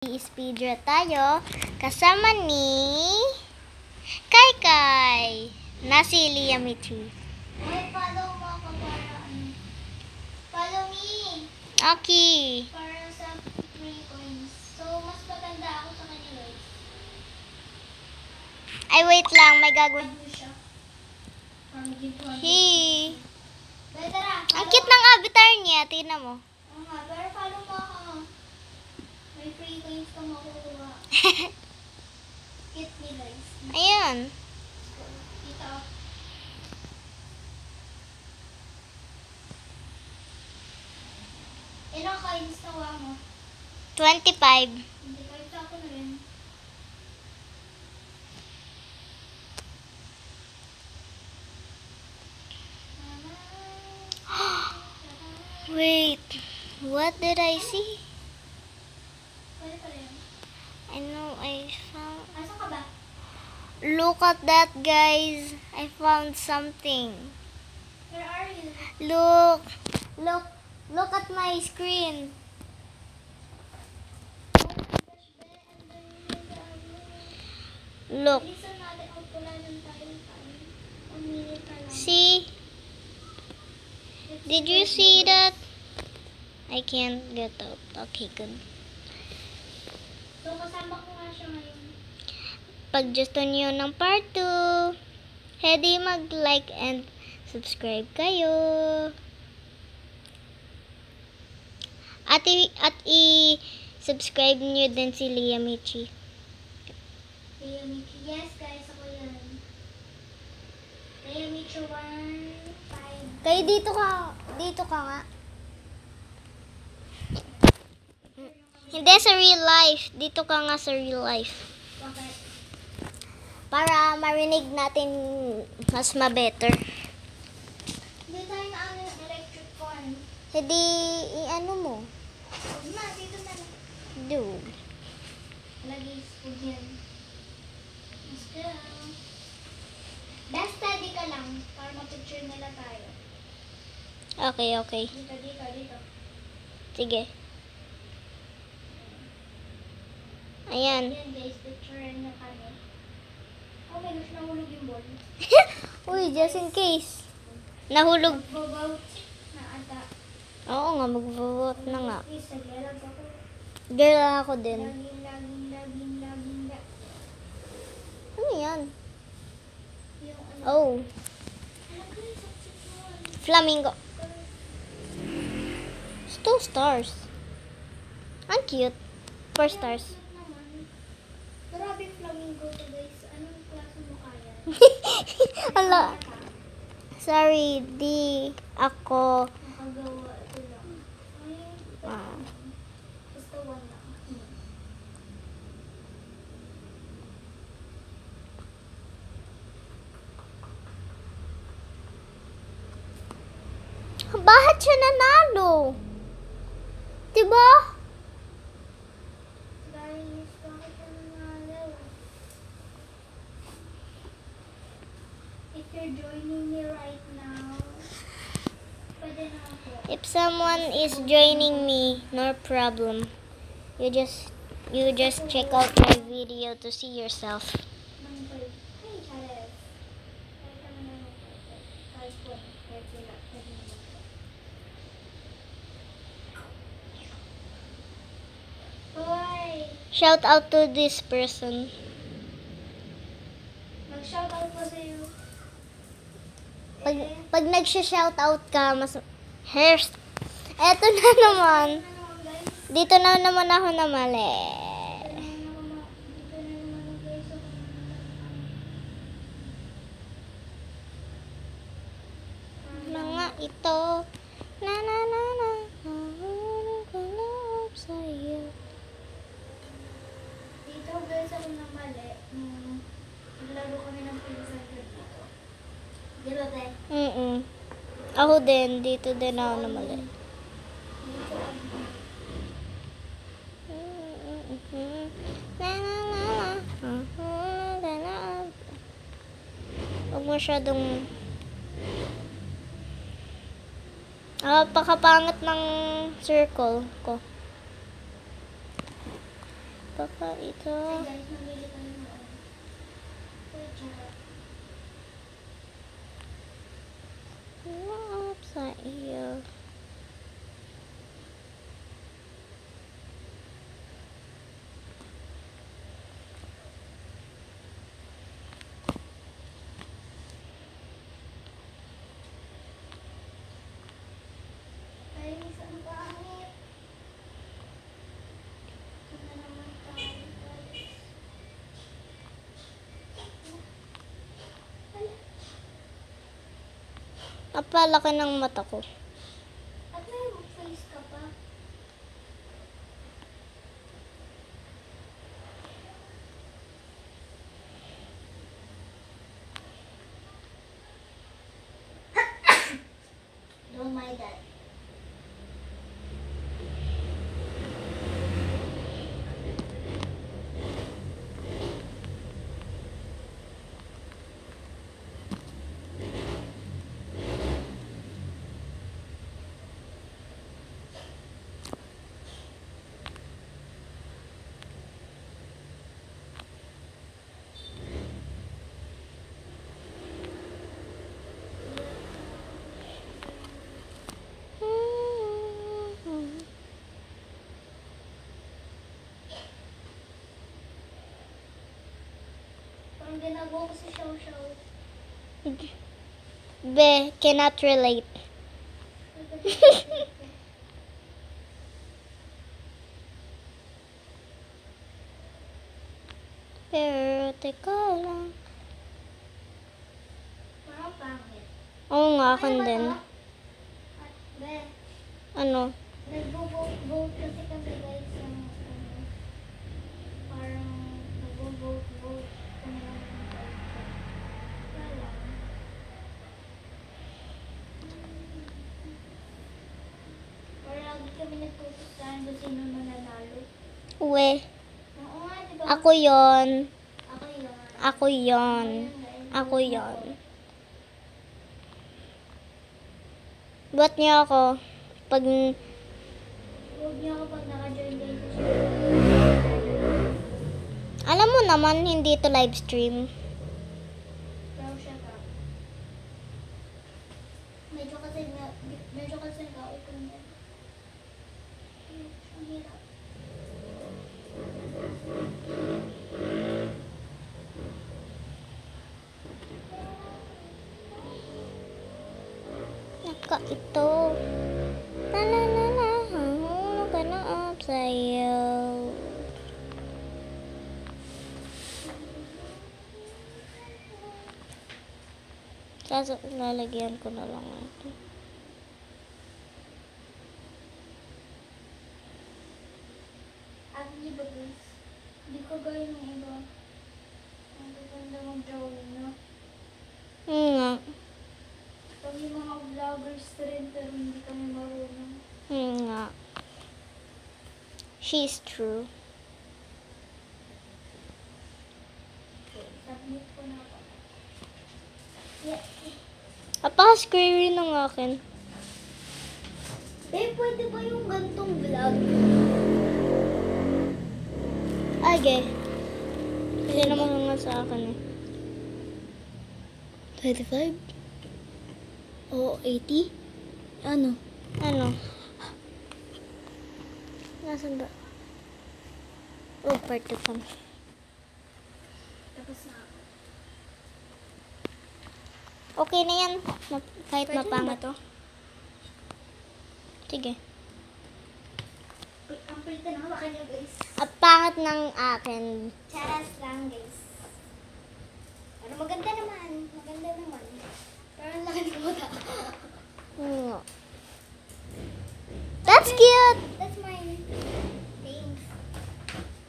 Speedrun tayo kasama ni Kai na si Liam Mitri. Ay, follow mo ako para follow me. Okay. Para sa 3 coins. So, mas maganda ako sa kanila. Ay, wait lang. May gagawin. Ano siya? Para maging 200. Hey. Dahil tara. Ang cute ng avatar niya. Tingnan mo. Oo nga, pero follow mo ako. May free coins ka makukuha. Cute ni guys. Ayun. Dito. Ilang coins nawa mo? 25. Hindi, kahit ako na rin. Wait. What did I see? Pwede pa rin. I know I found... Asan ka ba? Look at that, guys. I found something. Where are you? Look at my screen. Look. Bilisan natin ang pula ng tayo. Ang minute na lang. See? Did you see that? I can't get out. Okay, good. So, kasama ko nga siya ngayon. Pag gusto niyo ng part 2, ready mag-like and subscribe kayo. At i-subscribe niyo din si Liam Mitri. Leia Mitri. Yes, guys. Ako yan. Leia Mitri 1-5. Kayo dito ka nga. Hindi sa real life. Dito ka nga sa real life. Bakit? Para marinig natin mas ma-better. Hindi tayo na ano yung electric fan. Hindi, i-ano mo. Huwag na. Dito na lang. Do. Lagi spoon yan. Let's go. Best study ka lang para ma-picture nila tayo. Okay. Dito. Sige. Ayan. Yan guys, picturean nyo kami. Oh my gosh, nahulog yung ball. Uy, just in case. Nahulog. Vote na ata. Oo nga, mag-vote na nga. Please, naglalag ako. Girl ako din. Laging. Ano yan? Yung ano. Oh, Alam ko yung substitute. flamingo. 2 stars. Ang cute. 4 stars. Naman. Grabe flamingo to guys. Anong klase mo kaya? Ala. Sorry, di ako. Nakagawa ito lang. Ay, basta 1 lang. Bakit siya nanalo? Diba? Guys, bakit ka nanalo? If you're joining me right now, pwede na ako. If someone is joining me, no problem. You just check out my video to see yourself. Hey, Charles. Kahit ka na lang ako. Kahit po, kahit wala. Pwede na ako. Hoy! Shout out to this person. Mag-shoutout ko sa'yo. Pag nagsha-shoutout ka, mas Hearst. Eto na naman. Ano naman guys? Dito na naman ako na mali. Mga ito. Na. Nahulog ang loob sa'yo. Dito guys ako na mali. Naglaro kami ng pinsan ko dito. Di ba ba? Ako din. Dito din ako na mali. Dito ako. Huwag masyadong pakapangit ng circle ko. Baka ito. Ay guys, mamili ka ng ano. Uy, charot. Up sa iyo. Ay, isang pangit. Ito na naman tayo, guys. Ala, Napalaki ng mata ko. at may mag-face ka pa. Don't mind that. Parang ginagawa ko si Xiao Xiao. Be, cannot relate. Pero, teka lang. Parang pangit. Oo nga, akin Ano ba din. to? At, be, Ano? nag-vote kasi kami guys ng ano, parang nag-vote kami ng wala. Parang lagi kami nagpupustahan kung sino mananalo. Uwe, Oo nga, diba? ako yon. Ako yun. Ako yon. Ayun, guys. Ako yon. Ba't niya ako? Pag, Huwag niyo ako pag naka-join guys sa show. alam mo naman, hindi to live stream. Pero shut up. Medyo kasi nag-open yan. Ang hirap. Naka ito. La la la la. Hulog ka na up sa'yo. Lalagyan ko na lang ito. At iba guys, hindi ko gaya ng iba. Ang gaganda mag-drawing, no? Nga. Kami mga vloggers rin, pero hindi kami marunong. Nga. She's true. Okay, submit ko na ako. Yeah. Apaka-scary ng akin. Pwede ba yung gantong vlog? Age. Hindi naman nga sa akin eh. 25? O 80? Ano? Ano? Nasaan ba? Oh, part 2 pa. Tapos na ako. Okay na yan. Kahit Pwede na ba mapangat. to? Sige. Ang pwede na hawakan niyo guys. Ang pangat ng akin. Charas lang guys. Pero maganda naman. Maganda naman. Pero ang laki ng mata. Nga. That's cute! That's mine. Thanks.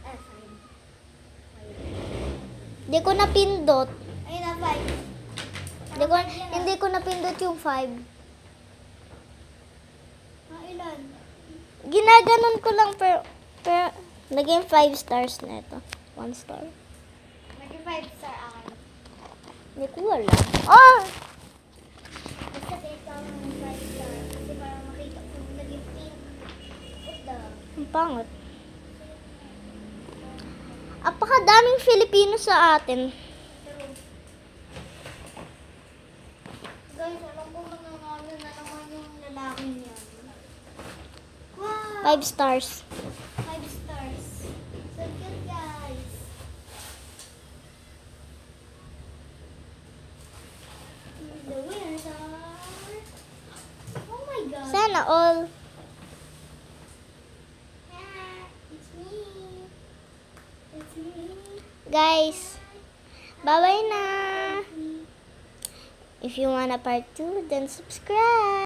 Ah, fine. Hindi ko napindot. Ayun na, 5. Hindi ko napindot yung 5. Ah, ilan? Ginaganon ko lang pero naging 5 stars na ito. 1 star. Mag 5 star akin. Hindi ko wala. Oh! Basta ikaw ng 5 star. Kasi para makita ko naging pink. What the? Ang pangat. Apakadaming Filipino sa atin. Pero, guys, alam ko mananalo na naman yung lalaki niya. Wow! 5 stars. 5 stars. So cute, guys. The winners are... Oh my God. Sana all. Ah, it's me. It's me. Guys, bye-bye na. If you want a part 2, then subscribe.